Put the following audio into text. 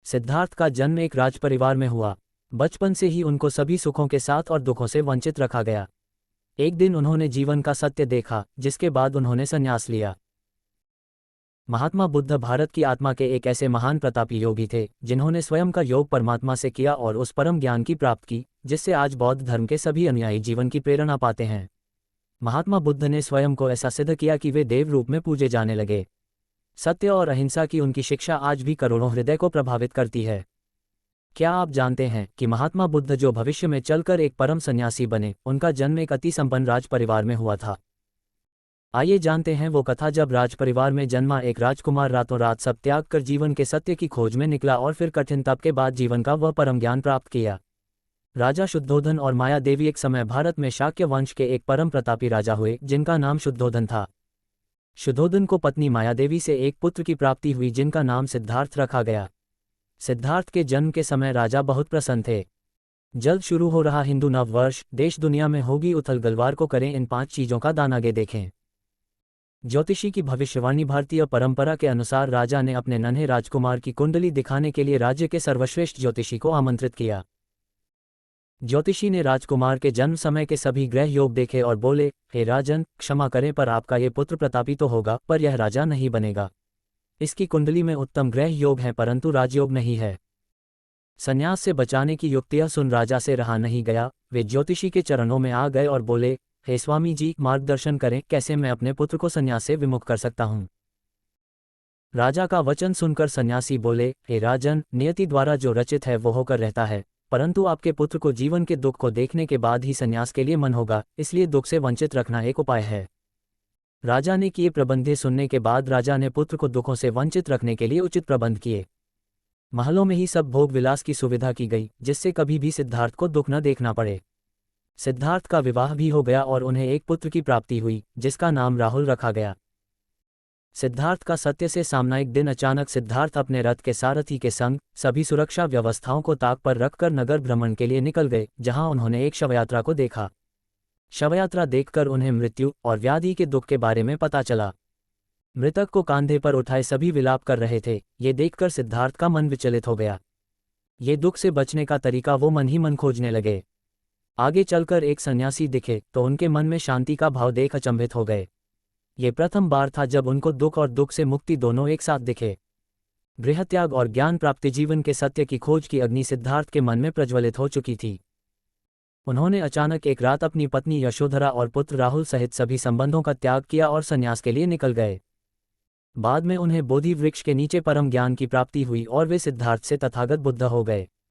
सिद्धार्थ का जन्म एक राजपरिवार में हुआ। बचपन से ही उनको सभी सुखों के साथ और दुखों से वंचित रखा गया। एक दिन उन्होंने जीवन का सत्य देखा, जिसके बाद उन्होंने संन्यास लिया। महात्मा बुद्ध भारत की आत्मा के एक ऐसे महान प्रतापी योगी थे जिन्होंने स्वयं का योग परमात्मा से किया और उस परम ज्ञान की प्राप्त की, जिससे आज बौद्ध धर्म के सभी अनुयायी जीवन की प्रेरणा पाते हैं। महात्मा बुद्ध ने स्वयं को ऐसा सिद्ध किया कि वे देव रूप में पूजे जाने लगे। सत्य और अहिंसा की उनकी शिक्षा आज भी करोड़ों हृदय को प्रभावित करती है। क्या आप जानते हैं कि महात्मा बुद्ध जो भविष्य में चलकर एक परम सन्यासी बने, उनका जन्म एक अति संपन्न राजपरिवार में हुआ था। आइए जानते हैं वो कथा जब राजपरिवार में जन्मा एक राजकुमार रातों रात सब त्याग कर जीवन के सत्य की खोज में निकला और फिर कठिन तप के बाद जीवन का वह परम ज्ञान प्राप्त किया। राजा शुद्धोधन और माया देवी एक समय भारत में शाक्य वंश के एक परम प्रतापी राजा हुए जिनका नाम शुद्धोधन था। शुद्धोधन को पत्नी माया देवी से एक पुत्र की प्राप्ति हुई जिनका नाम सिद्धार्थ रखा गया। सिद्धार्थ के जन्म के समय राजा बहुत प्रसन्न थे। जल्द शुरू हो रहा हिंदू नववर्ष, देश दुनिया में होगी उथल गलवार को करें इन 5 चीजों का दान आगे देखें। ज्योतिषी की भविष्यवाणी। भारतीय परंपरा के अनुसार राजा ने अपने नन्हे राजकुमार की कुंडली दिखाने के लिए राज्य के सर्वश्रेष्ठ ज्योतिषी को आमंत्रित किया। ज्योतिषी ने राजकुमार के जन्म समय के सभी ग्रह योग देखे और बोले, हे राजन, क्षमा करें पर आपका ये पुत्र प्रतापी तो होगा, पर यह राजा नहीं बनेगा। इसकी कुंडली में उत्तम ग्रह योग हैं परंतु राजयोग नहीं है। संन्यास से बचाने की युक्तियां सुन राजा से रहा नहीं गया। वे ज्योतिषी के चरणों में आ गए और बोले, हे स्वामी जी, मार्गदर्शन करें, कैसे मैं अपने पुत्र को संन्यास से विमुख कर सकता हूँ। राजा का वचन सुनकर सन्यासी बोले, हे राजन, नियति द्वारा जो रचित है वो होकर रहता है, परंतु आपके पुत्र को जीवन के दुख को देखने के बाद ही संन्यास के लिए मन होगा, इसलिए दुख से वंचित रखना एक उपाय है। राजा ने किए प्रबंधे सुनने के बाद राजा ने पुत्र को दुखों से वंचित रखने के लिए उचित प्रबंध किए। महलों में ही सब भोग विलास की सुविधा की गई, जिससे कभी भी सिद्धार्थ को दुख न देखना पड़े। सिद्धार्थ का विवाह भी हो गया और उन्हें एक पुत्र की प्राप्ति हुई, जिसका नाम राहुल रखा गया। सिद्धार्थ का सत्य से सामना। एक दिन अचानक सिद्धार्थ अपने रथ के सारथी के संग सभी सुरक्षा व्यवस्थाओं को ताक पर रखकर नगर भ्रमण के लिए निकल गए, जहां उन्होंने एक शवयात्रा को देखा। शवयात्रा देखकर उन्हें मृत्यु और व्याधि के दुख के बारे में पता चला। मृतक को कांधे पर उठाए सभी विलाप कर रहे थे। ये देखकर सिद्धार्थ का मन विचलित हो गया। ये दुख से बचने का तरीका वो मन ही मन खोजने लगे। आगे चलकर एक सन्यासी दिखे तो उनके मन में शांति का भाव देख अचंभित हो गए। ये प्रथम बार था जब उनको दुख और दुख से मुक्ति दोनों एक साथ दिखे। गृहत्याग और ज्ञान प्राप्ति जीवन के सत्य की खोज की अग्नि सिद्धार्थ के मन में प्रज्वलित हो चुकी थी। उन्होंने अचानक एक रात अपनी पत्नी यशोधरा और पुत्र राहुल सहित सभी संबंधों का त्याग किया और संन्यास के लिए निकल गए। बाद में उन्हें बोधि वृक्ष के नीचे परम ज्ञान की प्राप्ति हुई और वे सिद्धार्थ से तथागत बुद्ध हो गए।